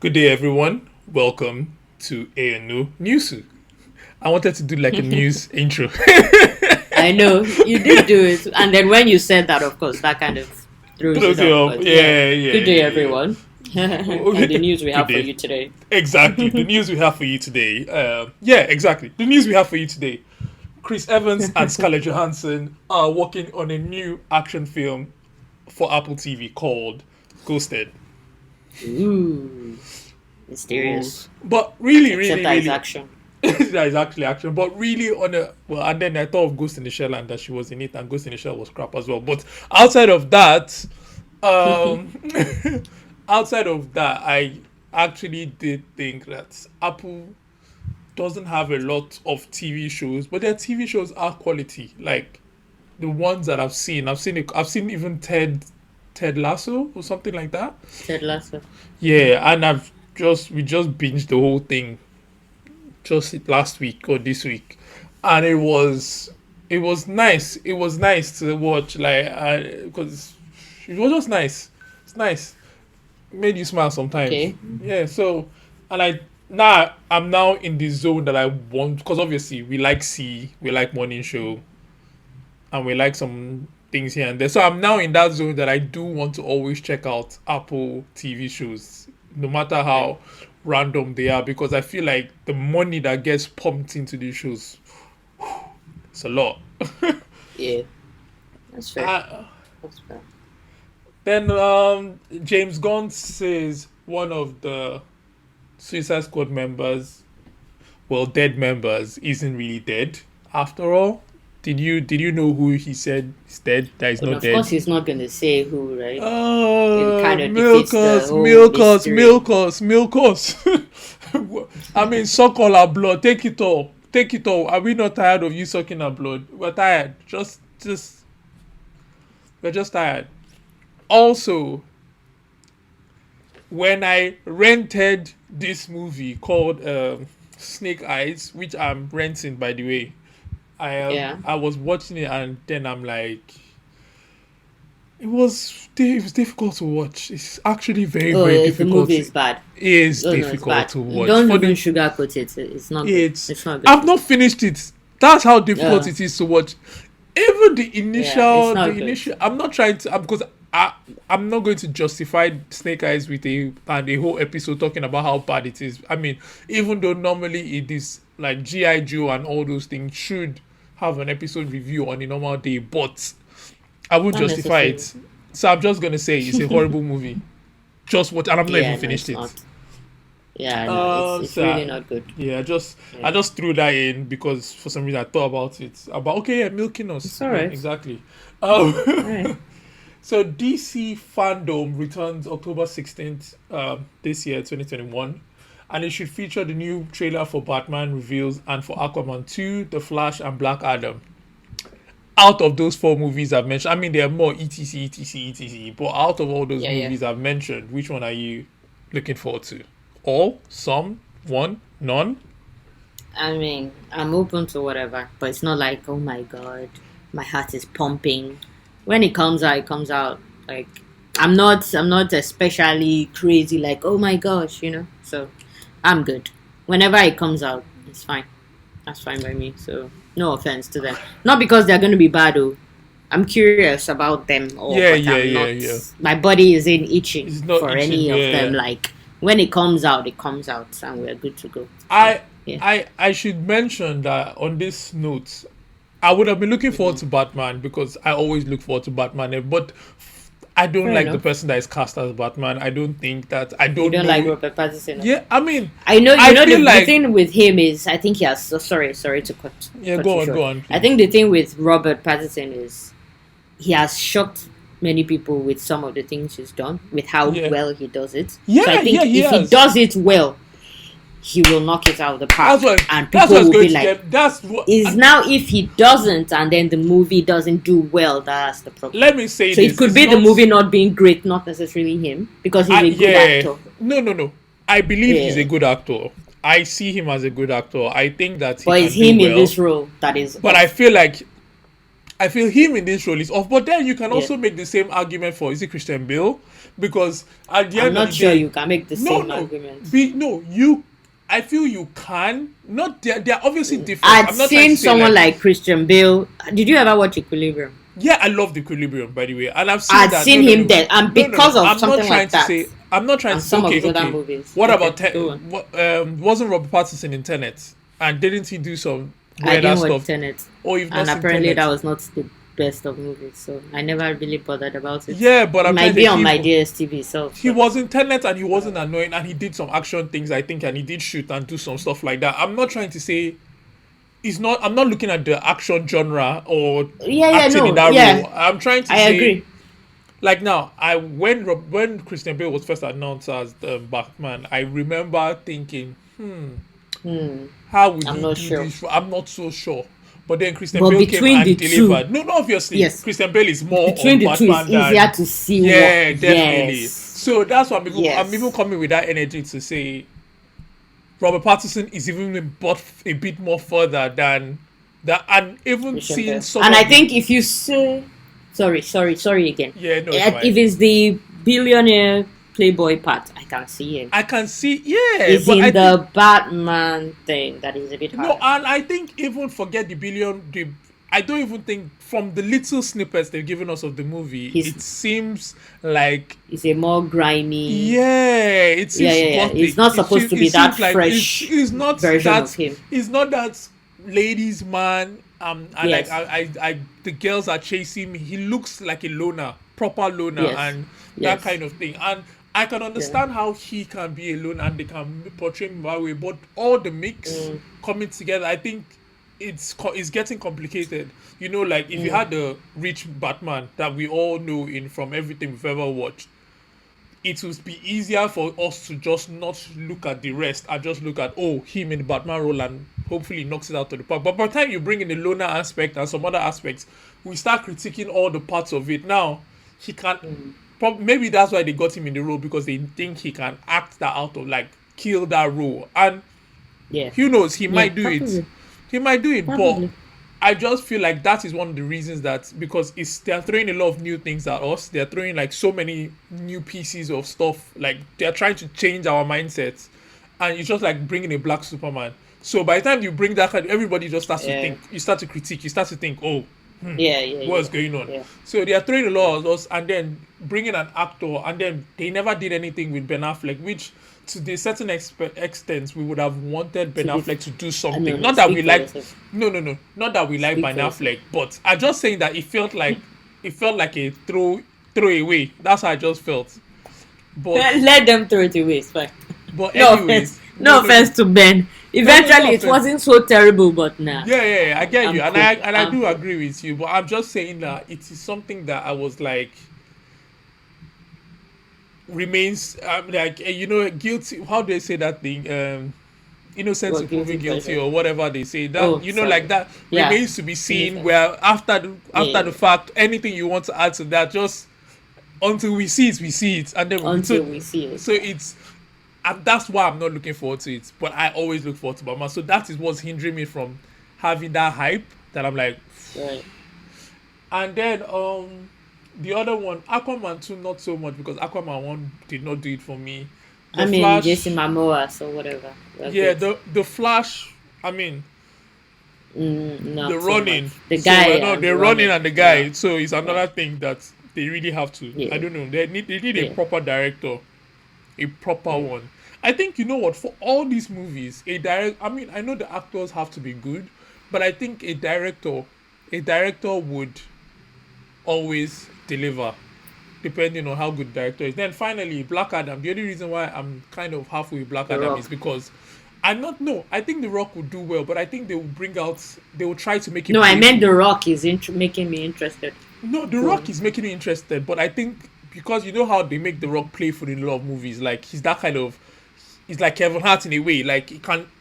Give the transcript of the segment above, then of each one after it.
Good day, everyone. Welcome to A&O Nyusu. I wanted to do like a news intro. I know you did do it, and then when you said that, of course, that kind of throws Throws it it off. up. But Yeah, good day, yeah. everyone, and the news we Good have for day. you today. Exactly. The news we have for you today. Exactly. The news we have for you today. Chris Evans and Scarlett Johansson are working on a new action film for Apple TV called Ghosted. Ooh, mysterious. But really, Except really, that it's really, action. that is actually action. But really, and then I thought of Ghost in the Shell and that she was in it, and Ghost in the Shell was crap as well. But outside of that, um, outside of that, I actually did think that Apple doesn't have a lot of TV shows, but their TV shows are quality. Like the ones that I've seen even Ted Lasso or something like that. Ted Lasso. Yeah, and we just binged the whole thing just last week or this week, and it was nice. It was nice to watch, like, because it was just nice. It's nice. Made you smile sometimes. Okay. Yeah. So, and I'm now in the zone that I want, because obviously we like morning show, and we like some things here and there. So I'm now in that zone that I do want to always check out Apple TV shows, no matter how random they are, because I feel like the money that gets pumped into these shows, it's a lot. Yeah, that's fair. Uh, That's fair. then James Gunn says one of the Suicide Squad members, well, dead members, isn't really dead after all. Did you know who he said is dead? That is But not of dead. course, he's not going to say who, right? It Oh, kind of milk defeats the us, whole milk us, mystery. milk us, milk us. I mean, suck all our blood. Take it all. Take it all. Are we not tired of you sucking our blood? We're tired. We're just tired. Also, when I rented this movie called Snake Eyes, which I'm renting, by the way, Yeah. I was watching it, and then I'm like, it was difficult to watch. It's actually very, Oh, very the difficult. movie is bad. It is Oh no, it's difficult bad. to watch. Don't For even the sugarcoat it. It's not good. it's It's not good. I've not finished it. That's how difficult Yeah. it is to watch. Even Yeah, it's not good. I'm not trying to, because I'm not going to justify Snake Eyes with a whole episode talking about how bad it is. I mean, even though normally it is like GI Joe and all those things should have an episode review on a normal day, but I won't Not justify necessarily. it. So I'm just gonna say it's a horrible movie. Just what, and I've not Yeah, even no, finished it's it. not. Yeah, no, it's So really not good. yeah, I Yeah. just threw that in because for some reason I thought about it. About, okay, yeah, milking us. It's Yeah, alright. exactly. Alright. So DC FanDome returns October 16th this year, 2021, and it should feature the new trailer for Batman reveals and for Aquaman 2, The Flash, and Black Adam. Out of those four movies I've mentioned, I mean, there are more etc, etc, etc, but out of all those Yeah, yeah. movies I've mentioned, which one are you looking forward to? All? Some? One? None? I mean, I'm open to whatever, but it's not like, oh my god, my heart is pumping. When it comes out, it comes out. Like, I'm not especially crazy. Like, oh my gosh, So, I'm good. Whenever it comes out, it's fine. That's fine by me. So, no offense to them. Not because they're gonna be bad, though. I'm curious about them all, Yeah, but yeah, I'm yeah, not. yeah. My body isn't itching It's not for itching, any of yeah. them. Like, when it comes out, and we're good to go. I Yeah. I should mention that on this note, I would have been looking forward to Batman because I always look forward to Batman, but I don't Fair like the enough. person that is cast as Batman. I don't think that I You don't don't know. like Robert Pattinson? Yeah, I mean, I know. I feel The like thing with him is, I think he has. So sorry to cut. yeah. cut Go you on, short. go on. I Please. think the thing with Robert Pattinson is he has shocked many people with some of the things he's done, with how Yeah. well he does it. Yeah, so I think yeah, he if he has. does it well, he will knock it out of the park, and That's people what's will going be to like, get. That's what. "Is now if he doesn't, and then the movie doesn't do well, that's the problem." Let me say So this. it could it's be the not- movie not being great, not necessarily him, because he's a good yeah. actor. No. I believe he's a Yeah. good actor. I see him as a good actor. I think that he But can it's him do in well. this role that is But off. I I feel him in this role is off. But then you can Yeah. also make the same argument for, is it Christian Bale? Because at the I'm end of not the sure day, you can make the no, same no, argument. you. I feel you can. Not they're obviously different. I'd I'm not trying seen to say someone like, like Christian Bale. Did you ever watch Equilibrium? yeah, I love the Equilibrium, by the way, and I've seen I'd that. No, seen no, him no, there, and no, no, no. because of I'm not something trying like to that, say. I'm not trying and to say. some of Okay, his other okay. movies. What Okay, about go on. wasn't Robert Pattinson in Tenet? And didn't he do some I weirder didn't watch stuff? Tenet, Or you've not and seen apparently Tenet? that was not the best of movies, so I never really bothered about it. Yeah, but It I'm trying might to be say on my DSTV itself. he But was in Tenet and he wasn't annoying and he did some action things, I think, and he did shoot and do some stuff like that. I'm not trying to say he's not. I'm not looking at the action genre or yeah, acting in no, that yeah, role. I'm trying to I say, agree. like now, when Christian Bale was first announced as Batman, I remember thinking, Hmm. how would I'm he not do sure. this? I'm not so sure. But then Christian But Bale came between and the two, delivered. No, no, obviously, yes, Christian Bale is more between on the two, it's Batman than, easier to see what. yeah, definitely. Yes, So that's why I'm even yes, coming with that energy to say Robert Pattinson is even a bit more further than that, and even Christian seeing Bale. some And I of the, think if you say, sorry again. yeah, no, it's fine. If it's the billionaire playboy part, I can see him. I can see, yeah, It's but in I the think Batman thing that is a bit no, hard. and I think even forget I don't even think from the little snippets they've given us of the movie, He's it seems like, It's a more grimy. yeah, it Yeah, seems yeah, yeah. gothic. It's not supposed to be It that seems like fresh it's not version of that him. it's not that ladies man. And like Yes, the girls are chasing me. He looks like a loner, proper loner, yes, and that yes. kind of thing. And I can Yeah. understand how he can be a loner and they can portray him that way. But all the mix coming together, I think it's getting complicated. You know, like if you had the rich Batman that we all know in from everything we've ever watched, it would be easier for us to just not look at the rest and just look at, oh, him in the Batman role, and hopefully knocks it out to the park. But by the time you bring in the loner aspect and some other aspects, we start critiquing all the parts of it. Now he can't. Maybe that's why they got him in the role, because they think he can act that out, of like kill that role. And Yeah. who knows, he Yeah, might do it. probably. He might do it, but Probably. I just feel like that is one of the reasons, that because they're throwing a lot of new things at us. They're throwing like so many new pieces of stuff. Like they're trying to change our mindsets, and it's just like bringing a black Superman. So by the time you bring that kind, everybody just starts to Yeah. think. You start to critique. You start to think, oh, Yeah. what's going on? Yeah. So they are throwing a lot at us, and then bringing an actor, and then they never did anything with Ben Affleck, which to the certain extent we would have wanted Ben To be- Affleck to do something. no, Not that speak we for like, yourself. no, not that we like Speak Ben for yourself. Affleck, but I'm just saying that it felt like a throwaway. That's how I just felt. But Let them throw it away. It's fine. but No anyways, offense. No offense to Ben. Eventually, it offense. wasn't so terrible, but nah. Yeah, I get I'm you, and cool. I I'm do cool. agree with you. But I'm just saying that it is something that I was like remains like guilty. How do they say that thing? Innocent What, to proven guilty guilty, pleasure? or whatever they say. That Oh, like sorry. that Yeah. remains to be seen. Innocent. Where after the Yeah. the fact, anything you want to add to that, just until we see it, and then Until we see it. So it's. And that's why I'm not looking forward to it. But I always look forward to Batman. So that is what's hindering me from having that hype. That I'm like, Right. and then the other one, Aquaman 2, not so much, because Aquaman 1 did not do it for me. I mean, Flash, Jason Momoa, so whatever. We're yeah, good. the Flash. I mean, Not the so running, much. The So, guy. no, and they're running and the guy. Yeah. So it's another thing that they really have to. Yeah. I don't know. They need a Yeah. proper director, a proper one. I think, you know what, for all these movies, I mean, I know the actors have to be good, but I think a director would always deliver, depending on how good the director is. Then finally, Black Adam. The only reason why I'm kind of halfway with Black The Adam Rock. is because I think The Rock will do well, but I think they will try to make it No, I meant playful. The Rock is making me interested. No, The Rock is making me interested, but I think because you know how they make The Rock playful in a lot of movies, like he's that kind of, he's like Kevin Hart in a way. Like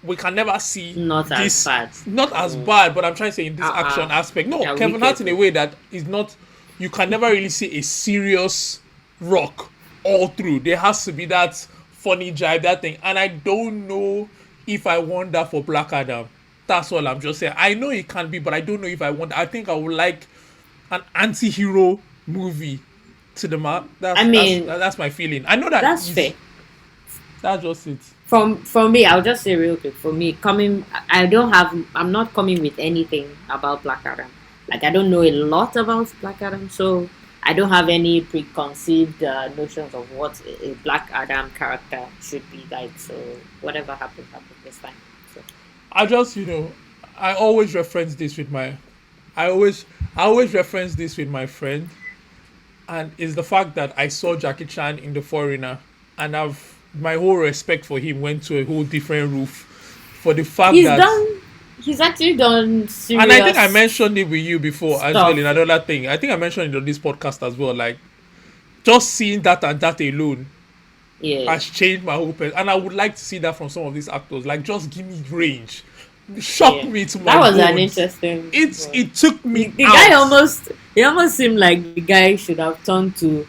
we can never see Not as this, bad. not as bad, but I'm trying to say in this action aspect. No, Yeah, Kevin Hart in a wicked. way that is not. You can never really see a serious Rock all through. There has to be that funny jive, that thing, and I don't know if I want that for Black Adam. That's all I'm just saying. I know it can be, but I don't know if I want. I think I would like an anti-hero movie to the mark. I mean, That's my feeling. I know that that's fair. that's just it. From me, I'll just say real quick. For me, I'm not coming with anything about Black Adam. Like I don't know a lot about Black Adam, so I don't have any preconceived notions of what a Black Adam character should be like. So whatever happens, it's fine. So I just, I always reference this with my, I always reference this with my friend, and it's the fact that I saw Jackie Chan in The Foreigner, and my whole respect for him went to a whole different roof for the fact he's actually done serious. And I think I mentioned it with you before stuff. as well in another thing. I think I mentioned it on this podcast as well. Like, just seeing that and that alone has changed my whole person. And I would like to see that from some of these actors. Like, just give me range. Shock me to my That was bones. an interesting. It took me. The guy almost seemed like the guy should have turned to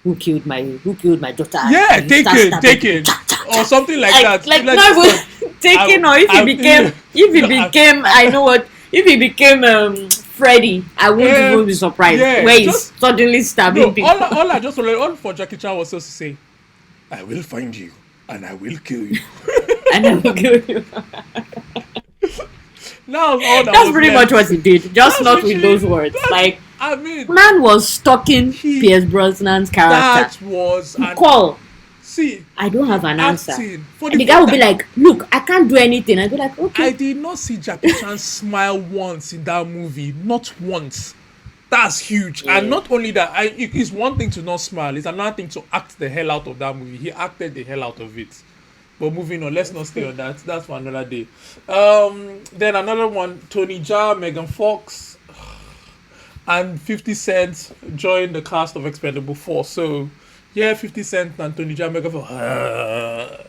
who killed my daughter. Yeah, take it, or something like that. Like not even taking, or if he became Freddy, I wouldn't even be surprised. Yeah, where he's suddenly stabbing people. All for Jackie Chan was just to say, I will find you and I will kill you. And I will kill you. That's pretty much what he did. Just not with those words. Like, I mean, man was stalking Pierce Brosnan's character. That was call. See, I don't have an answer. And the guy would be like, "Look, I can't do anything." I'd be like, "Okay." I did not see Jackie Chan smile once in that movie. Not once. That's huge. Yeah. And not only that, it's one thing to not smile. It's another thing to act the hell out of that movie. He acted the hell out of it. But moving on, let's not stay on that. That's for another day. Then another one, Tony Jaa, Megan Fox, and 50 Cent joined the cast of Expendable 4. So, yeah, 50 Cent and Tony Jaa, Megan Fox.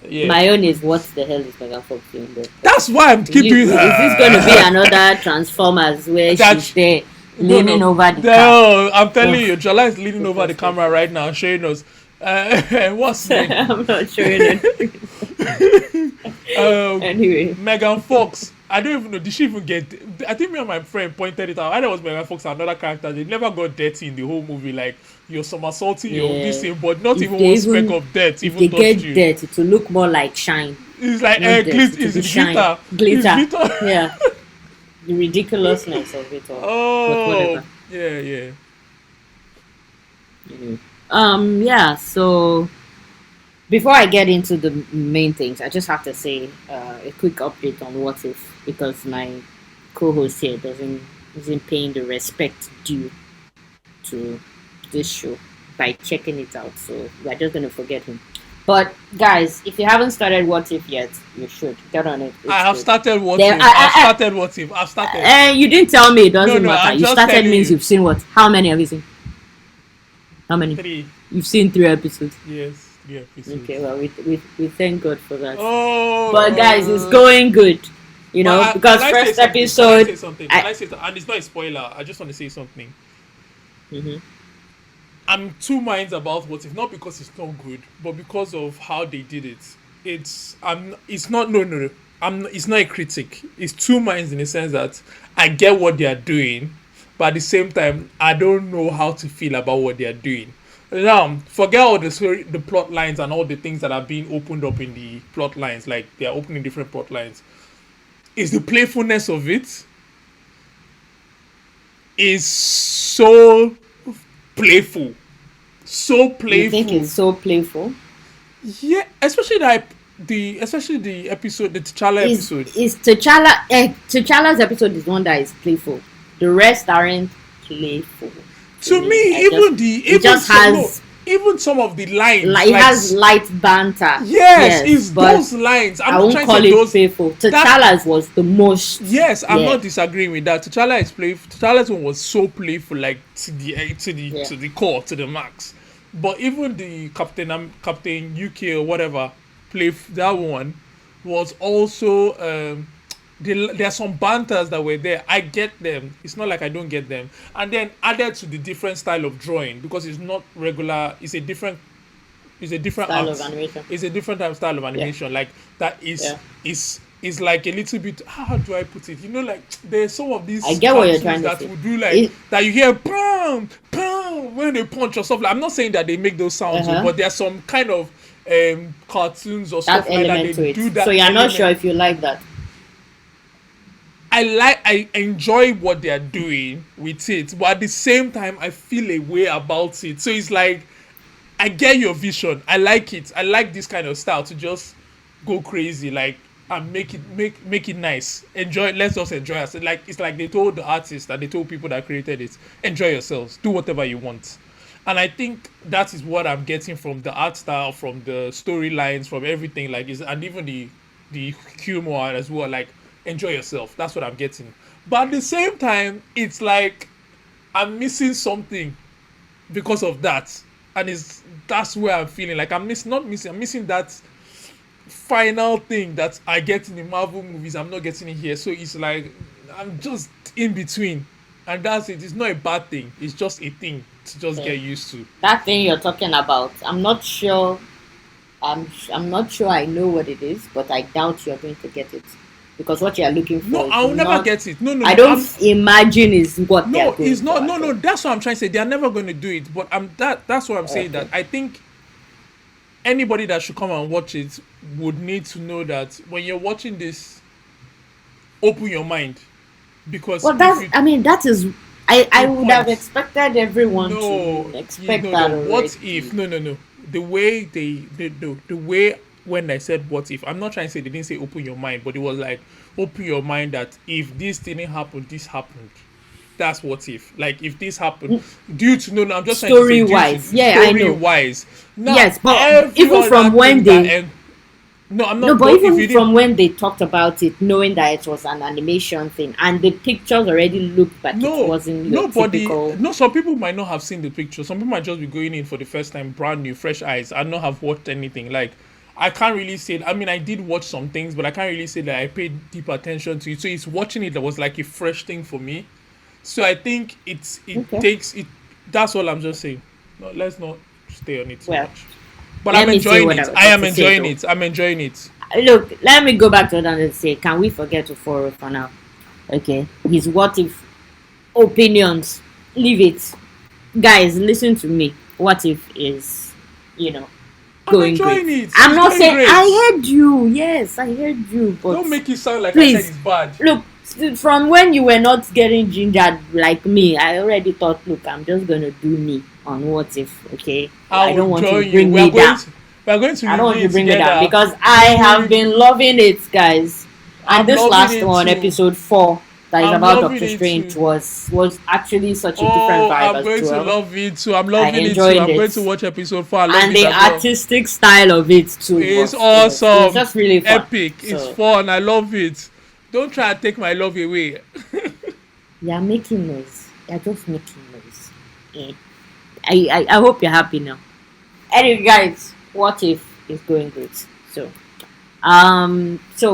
Yeah. My own is, what the hell is Megan Fox doing there? That's why I'm keeping Is this going to be another Transformers where she's there leaning over the camera? No, I'm telling you, Jola is leaning over the camera right now, showing us. What's name? I'm not showing it. Anyway, Megan Fox. I don't even know. Did she even get? I think me and my friend pointed it out. I know it was Megan Fox and another character. They never got dirty in the whole movie. Like, you're somersaulting, you're this thing, but not even one speck of dirt. If they get dirty, to look more like shine. It's like glitter. Glitter. Yeah. The ridiculousness of it all. Oh, yeah. Yeah, so before I get into the main things, I just have to say a quick update on What If, because my co-host here isn't paying the respect due to this show by checking it out, so we're just going to forget him. But guys, if you haven't started What If yet, you should get on it. I have started What If. I've started. You didn't tell me. It doesn't matter. I'm You started means you've seen what? How many have you seen? How many? 3. You've seen 3 episodes. Yes, 3 episodes. Okay, well, we thank God for that. Oh, but guys, it's going good. Because first episode. Can I say something? And it's not a spoiler. I just want to say something. Mm-hmm. I'm two minds about What If, not because it's not good, but because of how they did it. It's not a critic. It's two minds in the sense that I get what they are doing, but at the same time, I don't know how to feel about what they are doing. Now, forget all the story, the plot lines and all the things that are being opened up in the plot lines, like they are opening different plot lines. Is the playfulness of it is so playful. So playful. You think it's so playful? Yeah, especially the episode, the T'Challa episode. Is T'Challa's episode is one that is playful. The rest aren't playful. To me, even some of the lines, it has light banter. Yes, it's those lines. I won't call it playful. T'Challa's was the most. Yes, I'm not disagreeing with that. T'Challa is playful. T'Challa's one was so playful, like to the core, to the max. But even the Captain UK or whatever, that one was also. There are some banters that were there. I get them. It's not like I don't get them. And then added to the different style of drawing, because it's not regular. It's a different style of animation. It's a different type of style of animation. Like that is is like a little bit, how do I put it? You know, like there's some of I these get what you're cartoons trying to that say. will do like It, that you hear pound, pound when they punch or stuff. Like, I'm not saying that they make those sounds, uh-huh, but there's some kind of cartoons or that stuff like that. They element to it. do So that you're not sure element. if you like that. I enjoy what they are doing with it, but at the same time I feel a way about it. So it's like I get your vision. I like it. I like this kind of style to just go crazy, like, and make it nice. Enjoy. Let's just enjoy us. Like, it's like they told the artists that they told people that created it, enjoy yourselves, do whatever you want. And I think that is what I'm getting from the art style, from the storylines, from everything. Like, is and even the humor as well. Like, enjoy yourself. That's what I'm getting. But at the same time, it's like I'm missing something because of that, and it's that's where I'm feeling like I'm not missing. I'm missing that final thing that I get in the Marvel movies. I'm not getting it here, so it's like I'm just in between, and that's it. It's not a bad thing. It's just a thing to just Okay. get used to. That thing you're talking about, I'm not sure. I'm not sure I know what it is, but I doubt you're going to get it because what you're looking No, for is I'll never not. get it. No, no, I no. don't imagine is what they're No, going it's for not. at No, no. all. That's what I'm trying to say. They are never going to do it. But that's what I'm saying. That Okay. I think anybody that should come and watch it would need to know that when you're watching this, open your mind, because Well, if that's. you I mean, that is. I the would have point, expected everyone no, to expect no, that no. What already. if? No, no, no. The way the way when I said what if, I'm not trying to say they didn't say open your mind, but it was like open your mind that if this didn't happen, this happened. That's what if. Like, if this happened, due to no, no, I'm just trying to say Story due to wise, yeah, I story know. wise. Now Yes, but every even other from when thing that they no, I'm no, not. but But if even you didn't, from when they talked about it, knowing that it was an animation thing, and the pictures already looked like it no, wasn't your nobody. typical. No, some people might not have seen the picture. Some people might just be going in for the first time, brand new, fresh eyes, and not have watched anything. Like, I can't really say. I mean, I did watch some things, but I can't really say that I paid deep attention to it. So it's watching it that was like a fresh thing for me. So I think it Okay, takes it. That's all I'm just saying. No, let's not stay on it too well, much. But I'm let me say enjoying what I it. was I about am to say enjoying though. it. I'm enjoying it. Look, let me go back to what I was and say. Can we forget to follow for now? Okay, his what if opinions. Leave it, guys. Listen to me. What if is, you know, I'm going great. enjoying it. I'm It's not going saying great. I heard you. Yes, I heard you. But Don't make it sound like I said please, it's bad. look, from when you were not getting gingered like me, I already thought, look, I'm just gonna do me on what if. Okay, I I don't will want you join to you. bring me down. We are going to I don't want review you it to bring me down together. because I We will have review. been loving it, guys. And I'm this loving last it one, too. episode 4, that is I'm about loving Doctor it Strange, too. was actually such a different Oh, vibe I'm as going to well. love it too. I'm I loving it too. enjoyed I'm going it, to watch episode 4. I love and it the as well. artistic style of it too It's was awesome. just really fun. Epic. It's So fun. I love it. Don't try and take my love away. you're making noise. You're just making noise. Eh. I hope you're happy now. Anyway, guys, what if is going great? So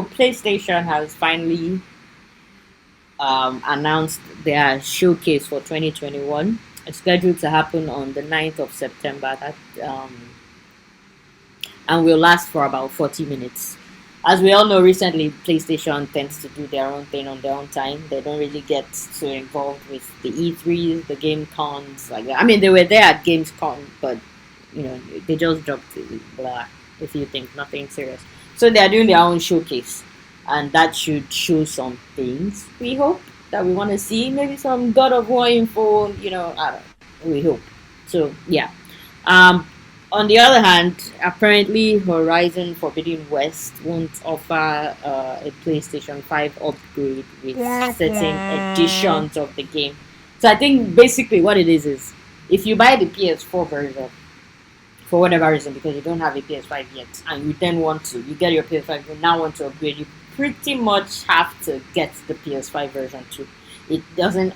PlayStation has finally announced their showcase for 2021. It's scheduled to happen on the 9th of September. That and will last for about 40 minutes. As we all know, recently PlayStation tends to do their own thing on their own time. They don't really get so involved with the E3s, the game cons, like that. I mean, they were there at Gamescom, but they just dropped blah, a few things, nothing serious. So they are doing their own showcase, and that should show some things. We hope that we want to see maybe some God of War info. I don't know. We hope. So yeah. Um, on the other hand, apparently Horizon Forbidden West won't offer a PlayStation 5 upgrade with certain editions of the game. So I think basically what it is if you buy the PS4 version, for whatever reason, because you don't have a PS5 yet, and you then you get your PS5, you now want to upgrade, you pretty much have to get the PS5 version too. It doesn't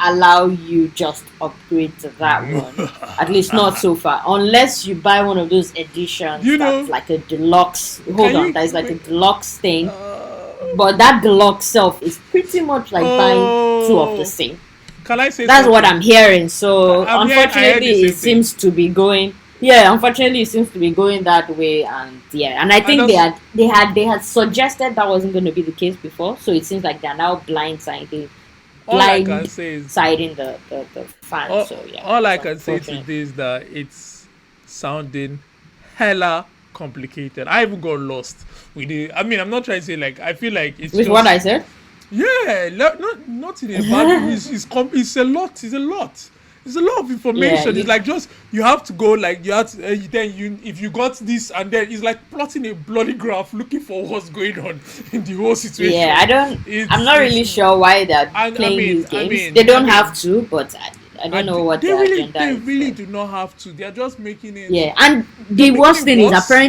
allow you just upgrade to that one, at least not so far, unless you buy one of those editions that's like a deluxe. That is like a deluxe thing, but that deluxe self is pretty much like buying two of the same. Can I say That's something? what I'm hearing. So I heard unfortunately, the it same thing. seems to be going Yeah, unfortunately, it seems to be going that way, and yeah, and I And think that's they had suggested that wasn't going to be the case before, so it seems like they're now all I can say is blindsiding the fans. all, So yeah, all I it's can say unfortunate. today is that it's sounding hella complicated. I even got lost with it. I mean, I'm not trying to say like I feel like it's With what I just said. yeah, not in a bad way. It's a lot. It's a lot. It's a lot of Yeah, information. It's like just you have to go like you have to then you if you got this and then it's like plotting a bloody graph looking for what's going on in the whole yeah. situation. I'm not It's really sure why they're and playing these games. They I don't have mean to, but I don't know what their agenda they is. really But do not have to. They're just making it. yeah, and They're the making worst it thing is worse.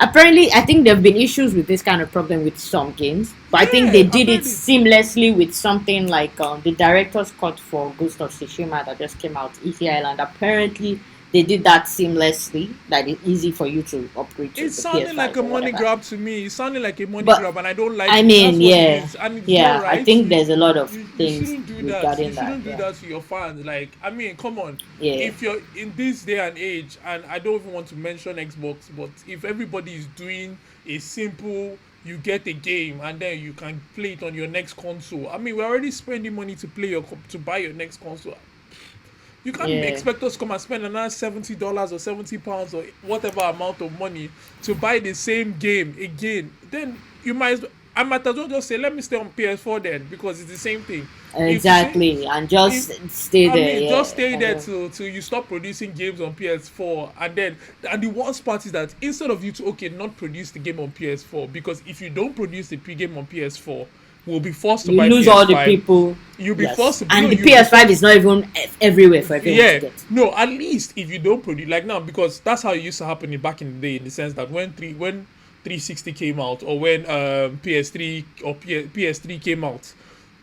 apparently I think there have been issues with this kind of problem with some games, but I think they Yeah, I've did it heard it. seamlessly with something like the director's cut for Ghost of Tsushima that just came out, Easy Island. Apparently they did that seamlessly, that it's easy for you to upgrade to It's the sounding like PS5 a or money whatever. grab to me. It's sounding like a money But grab, and I don't like I it. That's mean, what it yeah, is, and it's not yeah, I right. think there's a lot of You things shouldn't do that. You regarding that. shouldn't do Yeah, that to your fans. Like, I mean, come on. yeah, If you're in this day and age, and I don't even want to mention Xbox, but if everybody is doing a simple, you get a game and then you can play it on your next console. I mean, we're already spending money to to buy your next console. You can't yeah. expect us to come and spend another $70 or £70 or whatever amount of money to buy the same game again. Then I might as well just say let me stay on PS4 then because it's the same thing. If you say Exactly, and if just stay I there. mean just Yeah, stay kind there of. till you stop producing games on PS4 and the worst part is that instead of you to not produce the game on PS4 because if you don't produce the game on PS4 we'll be forced to You buy lose all the PS5. people. You'll be forced Yes, to no and the you'll be PS5 forced is not even everywhere for everyone to yeah, get. no. At least if you don't produce like now, because that's how it used to happen back in the day, in the sense that when 360 came out, or when PS3 or PS3 came out,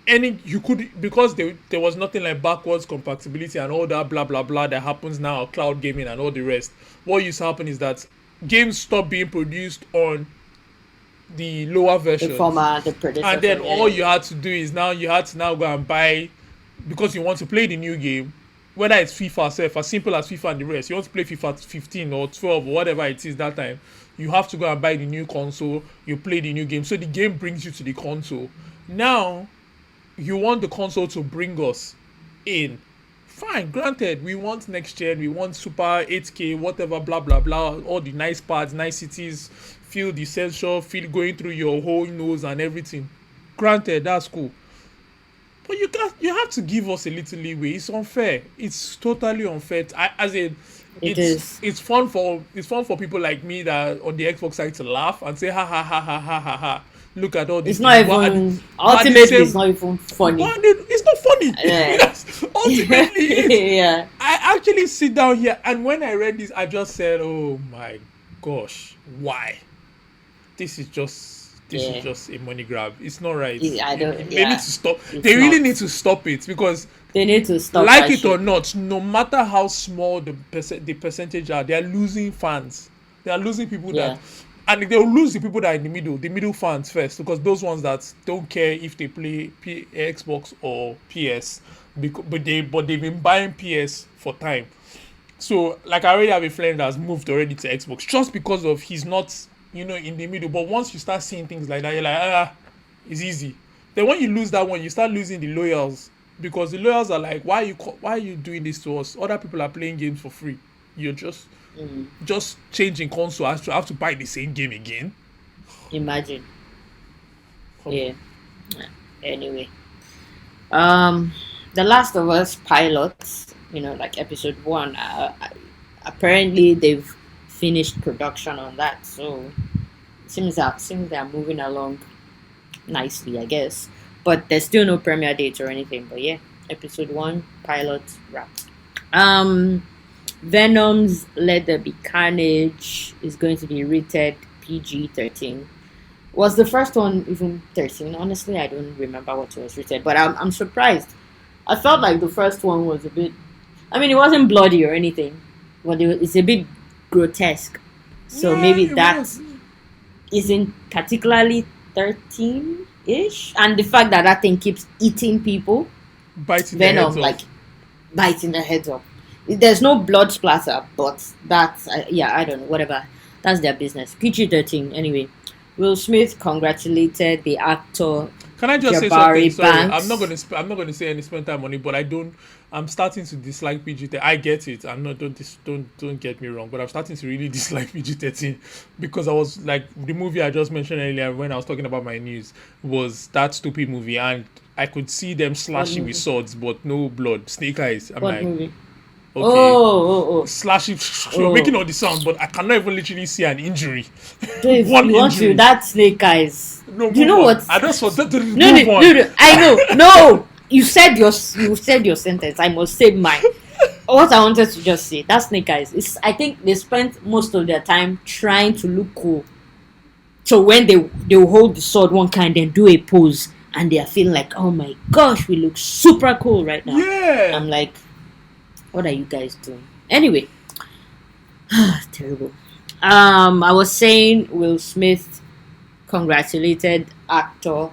any you could because there was nothing like backwards compatibility and all that blah blah blah that happens now, cloud gaming and all the rest. What used to happen is that games stopped being produced on the lower versions The and predecessor. then Yeah, all yeah. you had to do is now you had to now go and buy because you want to play the new game, whether it's FIFA self, as simple as FIFA and the rest. You want to play FIFA 15 or 12 or whatever it is that time, you have to go and buy the new console, you play the new game. So the game brings you to the console. Now you want the console to bring us in. Fine, granted, we want next gen, we want super 8K, whatever, blah blah blah, all the nice parts, niceties, feel the sensor, feel going through your whole nose and everything. Granted, that's cool. But you have to give us a little leeway. It's unfair. It's totally unfair. As in, It is. it's fun for people like me that on the Xbox side to laugh and say ha ha ha ha ha ha ha. Look at all these It's not things. even. But at the Ultimately, it's same not even funny. it's not funny. Yeah. Yes, ultimately, it's. Yeah. I actually sit down here and when I read this, I just said, "Oh my gosh, why? This is Yeah. just a money grab. It's not right. I don't. They need Yeah. to stop. It's They really not. need to stop it because, They need to stop like that it or shit. not, no matter how small the percentage are, they are losing fans. They are losing people Yeah. and they'll lose the people that are in the middle fans first, because those ones that don't care if they play Xbox or PS, but they've been buying PS for time. So, like, I already have a friend that's moved already to Xbox just because of he's not, in the middle. But once you start seeing things like that, you're like, it's easy. Then when you lose that one, you start losing the loyals because the loyals are like, why are you doing this to us? Other people are playing games for free. You're just changing console. I have to buy the same game again. Imagine. Come Yeah. on. Anyway, The Last of Us pilots, like episode 1, apparently they've finished production on that, so it seems they're moving along nicely, I guess. But there's still no premiere date or anything. But yeah, episode 1 pilot wrapped. Venom's Let There Be Carnage is going to be rated PG-13. Was the first one even 13? Honestly, I don't remember what it was rated, but I'm surprised. I felt like the first one was a bit. I mean, it wasn't bloody or anything, but it's a bit grotesque. So Yeah, maybe it that was. isn't particularly 13-ish, and the fact that thing keeps eating people, Biting their Venom, heads off. like biting their heads off. There's no blood splatter, but that's yeah, I don't know, whatever. That's their business. PG-13 anyway. Will Smith congratulated the actor Can I just say something? Jabari Sorry, Banks. I'm not gonna say any spend time on it, but I don't. I'm starting to dislike PG-13. I get it. I'm not. Don't get me wrong, but I'm starting to really dislike PG-13 because I was like the movie I just mentioned earlier when I was talking about my news was that stupid movie, and I could see them What slashing with movie? swords, but no blood, snake eyes. I'm What like, movie? okay, Oh, slashing, oh. making all the sound, but I cannot even literally see an injury, Dave, one you want to injury. that snake eyes? No, Do you move know on. what? I just want to No, no, move no, on. no. I know. No, you said your sentence. I must say mine. What I wanted to just say, that snake eyes is. I think they spent most of their time trying to look cool. So when they will hold the sword one kind, then do a pose, and they are feeling like, oh my gosh, we look super cool right now. Yeah. I'm like, what are you guys doing? Anyway, terrible. I was saying Will Smith congratulated actor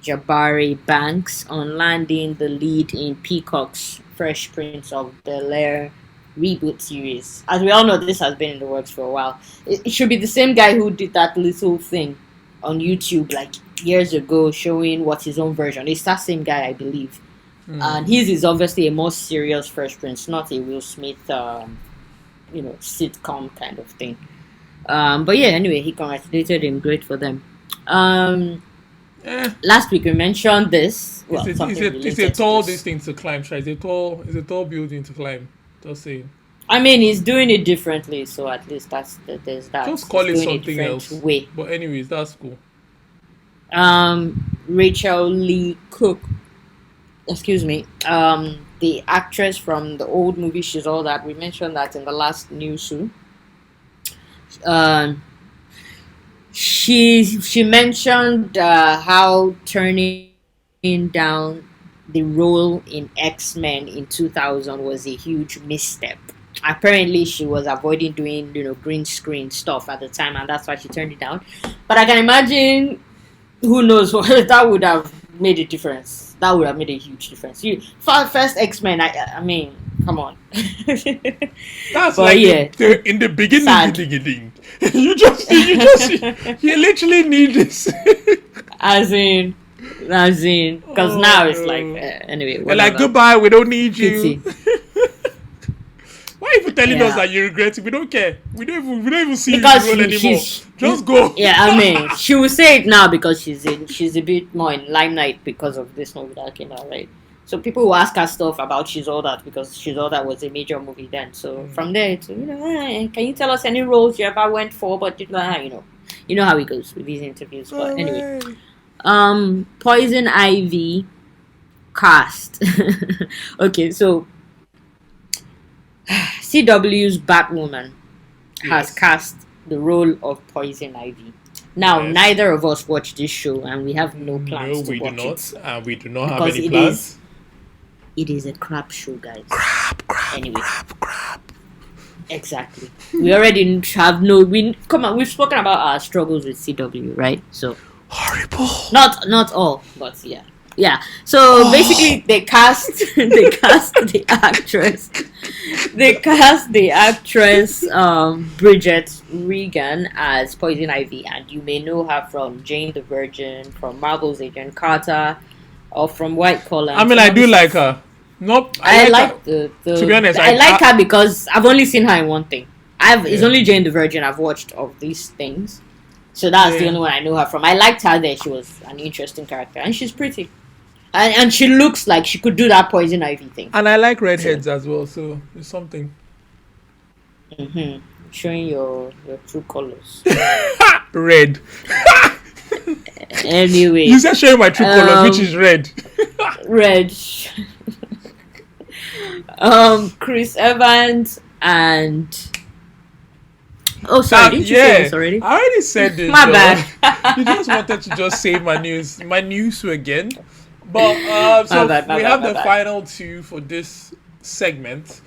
Jabari Banks on landing the lead in Peacock's Fresh Prince of Bel-Air reboot series. As we all know, this has been in the works for a while. It should be the same guy who did that little thing on YouTube like years ago showing what his own version. It's that same guy, I believe. And his is obviously a more serious Fresh Prince, not a Will Smith, sitcom kind of thing. But yeah, anyway, he congratulated him. Great for them. Eh. Last week we mentioned this. Well, It's something a related to tall this. thing to climb, Sha. It's a tall building to climb. Just saying. I mean, he's doing it differently, so at least there's that. Just call it He's doing something different else. way. But anyways, that's cool. Rachel Lee Cook, excuse me, the actress from the old movie She's All That. We mentioned that in the last Nyusu. She mentioned how turning down the role in X-Men in 2000 was a huge misstep. Apparently, she was avoiding doing green screen stuff at the time, and that's why she turned it down. But I can imagine, who knows what that would have made a difference. That would have made a huge difference. First X-Men. I mean, come on. That's But like yeah, in the beginning. sad. You literally need this. as in, because now it's like anyway. We're like, Whatever. goodbye. We don't need you. Pity. Why are you telling us Yeah. that you regret it? We don't care. We don't even see Because you in the role anymore. she's Just go. yeah. I mean, she will say it now because she's a bit more in limelight because of this movie that came out, right? So people will ask her stuff about She's All That because She's All That was a major movie then. So from there, it's can you tell us any roles you ever went for? But you know how it goes with these interviews. But anyway, Poison Ivy cast. Okay, so CW's Batwoman has Yes. cast the role of Poison Ivy. Now, Yes. neither of us watch this show, and we have no plans No, to we do watch not. it. And we do not have Because any it plans. It is a crap show, guys. Crap. Anyway. Exactly. We already have come on. We've spoken about our struggles with CW, right? So Horrible. not all, but yeah. So basically, they cast the actress. They cast the actress Bridgette Regan as Poison Ivy, and you may know her from Jane the Virgin, from Marvel's Agent Carter, or from White Collar. I mean, I do like her. Nope. I her. like the To be honest, I like her because I've only seen her in one thing. It's only Jane the Virgin I've watched of these things, so that's the only one I know her from. I liked her there. She was an interesting character, and she's pretty, and she looks like she could do that Poison Ivy thing. And I like redheads as well, so it's something. Showing your true colors. Red. Anyway, You said showing my true colors, which is red. red. Chris Evans and sorry, didn't you say this already? I already said this. My though. bad. You just wanted to just say my news again. But so we have the final two for this segment.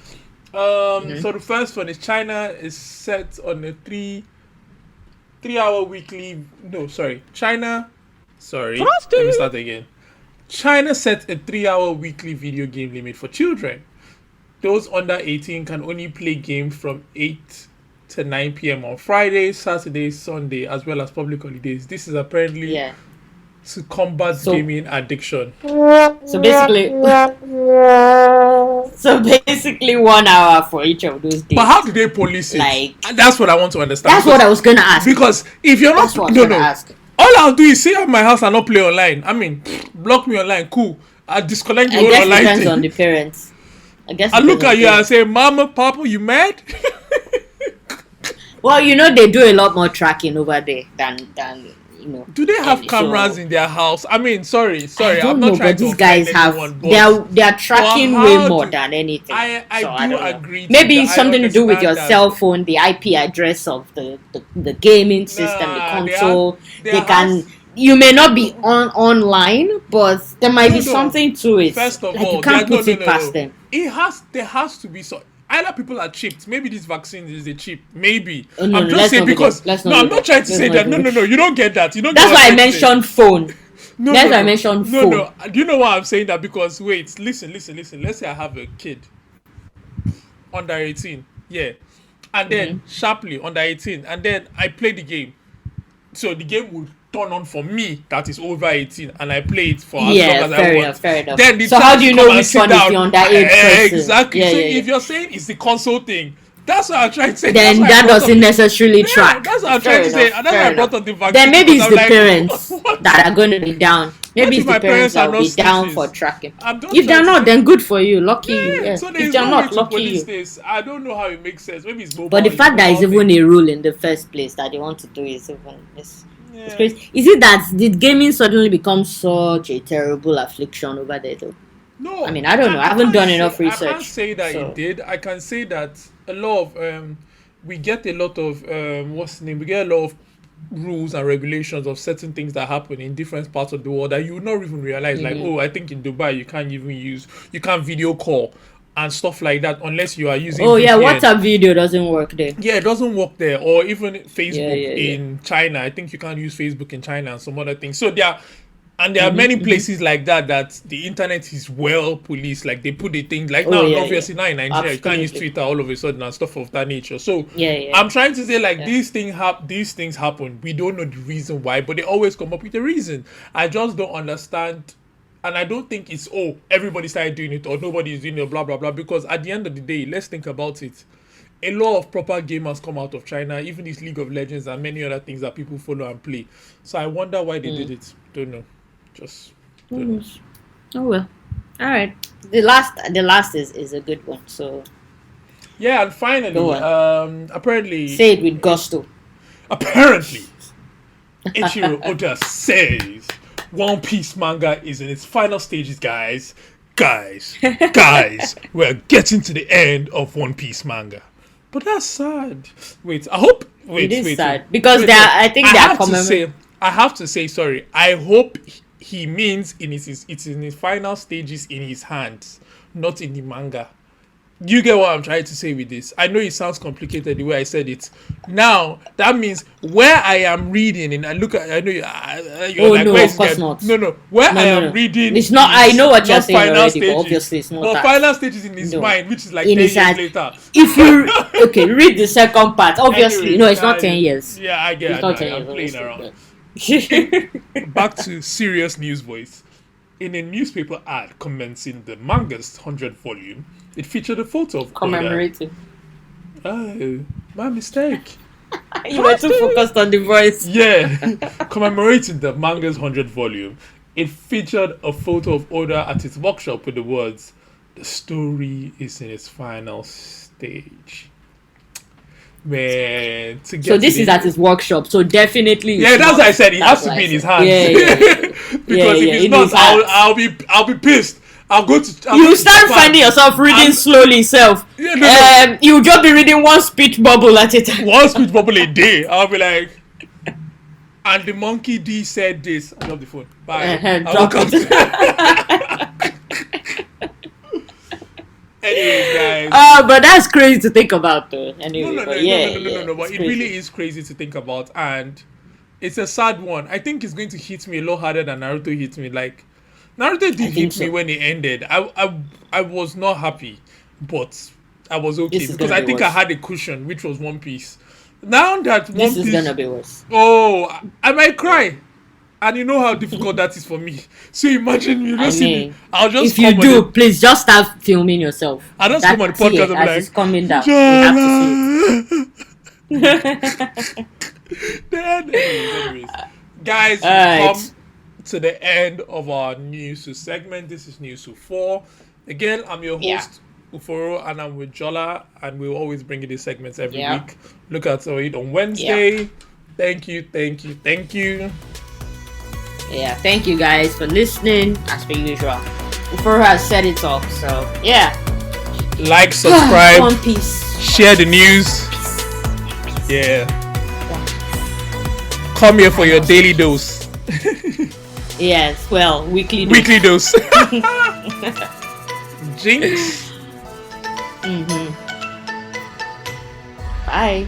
So the first one is China is set on a 3-hour weekly. No, sorry, China. Sorry, let me start again. China set a 3-hour weekly video game limit for children. those under 18 can only play games from 8 to 9 p.m. on Fridays, Saturdays, Sunday, as well as public holidays. This is apparently Yeah. to combat So gaming addiction. so basically so basically 1 hour for each of those days. But how do they police it? Like, And that's what I want to understand. that's what I was gonna ask. Because if you're not, That's what I was gonna ask. all I'll do is sit at my house and not play online. I mean, block me online, cool. I disconnect the I whole guess it online depends thing. on the parents. I guess I it look depends on at you the and say, Mama, Papa, you mad? Well, they do a lot more tracking over there than Do they have so- cameras in their house? I mean, sorry, I don't I'm know, not trying but to these offend guys have anyone, but they are tracking Well, way how more do- than anything. I So do don't know. agree to Maybe that. it's I something to do with your understand cell that. phone, the IP address of the gaming system, the Nah, console. their They can. house- You may not be online, but there might be No. something to it. First of like all, you can't there- put it past them. There has to be so. Either people are chipped. Maybe this vaccine is a chip. Maybe. Oh, no, I'm no, just let's saying not go because there. Let's not no, go I'm not there. trying to Let's say not that. go No. You don't get that. You don't. That's get what why I I'm trying to say. mentioned phone. No, That's no, why I no. mentioned No, phone. no. Do you know why I'm saying that? Because wait, listen. Let's say I have a kid under 18, yeah, and then sharply under 18, and then I play the game. So the game will turn on for me that is over 18, and I play it for as long as I want. Fair enough. Then the So how child do you come know and which sit one is down. the underage person? Exactly. Yeah, So yeah, if you're saying it's the console thing, that's what I'm trying to say. Then That's why I that brought doesn't up- necessarily Yeah, track. that's what I'm Fair trying to say. enough, And that's fair why I enough. brought up the vaccine. Then maybe because it's I'm the like, parents what? that are going to be down. Maybe if it's my the parents parents that are will be not down snitches? for tracking. I'm just If they're trying to not, say- then good for you. Lucky you. Yeah, Yeah. so If there's they're no not, way to lucky police you. this. I don't know how it makes sense. Maybe it's mobile. But the fact that it's mobile even thing. a rule in the first place that they want to do is even it's Yeah. crazy. Is it that did gaming suddenly become such a terrible affliction over there though? No, I mean, I don't know. I haven't can't done say- enough I can't research, say that so- it did. I can say that a lot of we get a lot of what's the name? We get a lot of rules and regulations of certain things that happen in different parts of the world that you would not even realize. Like, oh, I think in Dubai you can't video call and stuff like that unless you are using. Oh yeah, VPN. WhatsApp video doesn't work there. Yeah, it doesn't work there, or even Facebook Yeah. in China. I think you can't use Facebook in China and some other things. So there are many places like that the internet is well policed. Like they put the things like now, yeah, obviously now in Nigeria you can't use Absolutely. Twitter all of a sudden and stuff of that nature. So Yeah. I'm trying to say like these things happen. We don't know the reason why, but they always come up with a reason. I just don't understand. And I don't think it's, everybody started doing it or nobody is doing it, blah, blah, blah. Because at the end of the day, let's think about it. A lot of proper gamers come out of China, even this League of Legends and many other things that people follow and play. So I wonder why they did it. Don't know. Just don't know. Oh well. All right. The last is a good one. So Yeah, and finally, Go apparently, say it with gusto. Ichiro Oda says One Piece manga is in its final stages, guys. Guys, we're getting to the end of One Piece manga. But that's sad. Wait, It is sad because I think they are commemorating. I have to say, sorry. I hope he means it's in his final stages in his hands, not in the manga. You get what I'm trying to say with this? I know it sounds complicated the way I said it. Now that means where I am reading, and I look at, I know you're like, no, where of is course that? not. No. Where No, I no, am no. reading, It's not. I know what you're not saying final already, but stages, obviously it's not but that. final stages in his No. mind, which is like In 10 his years hand. later. If you read the second part, obviously Anyways, no, it's not 10 years. Yeah, I get It's it. not I'm 10 playing years. around. obviously. Back to serious news voice. In a newspaper ad commencing the manga's 100th volume, it featured a photo of Oda. Commemorating. Oh, my mistake. You were too focused on the voice. Yeah, commemorating the manga's 100th volume, it featured a photo of Oda at its workshop with the words, "The story is in its final stage." Man, to get So this to is the- at his workshop. So definitely. Yeah, it's that's not- what I said. It has that's to what be I in his said. hands. Yeah. Because if in it's his not, hands. I'll be pissed. I'll go to. I'll You go to start Japan. finding yourself reading I'm- slowly, self. Yeah, no. You'll just be reading one speech bubble at a time. One speech bubble a day. I'll be like, and the monkey D said this. I drop the phone. Bye. I will Drop come it. Anyways, guys. But that's crazy to think about, though. Anyway, No. but But it's it crazy. really is crazy to think about, and it's a sad one. I think it's going to hit me a lot harder than Naruto hit me. Like Naruto did think hit me so. when it ended. I was not happy. but I was okay This is because gonna I be think I worse. had a cushion, which was One Piece. Now that One This is Piece, gonna be worse. oh, I might cry. And you know how difficult that is for me. So imagine you I don't see me. mean, I'll just if you come on do, it. please just start filming yourself. I'll just come on That the podcast tear and as it's coming be like, down, we have to see Jala. it. Then, anyways, guys, All we've come right. to the end of our Nyusu segment. This is Nyusu 4. Again, I'm your Yeah. host, Uforo, and I'm with Jola, and we'll always bring you these segments every Yeah. week. Look out for it on Wednesday. Thank you. Yeah. Thank you guys for listening. As per usual, Uforo has said it all. So yeah. Like, subscribe, One Piece. share the news. Yeah. Come here for your daily dose. Yes. Well, weekly. Weekly dose. Jinx. Bye.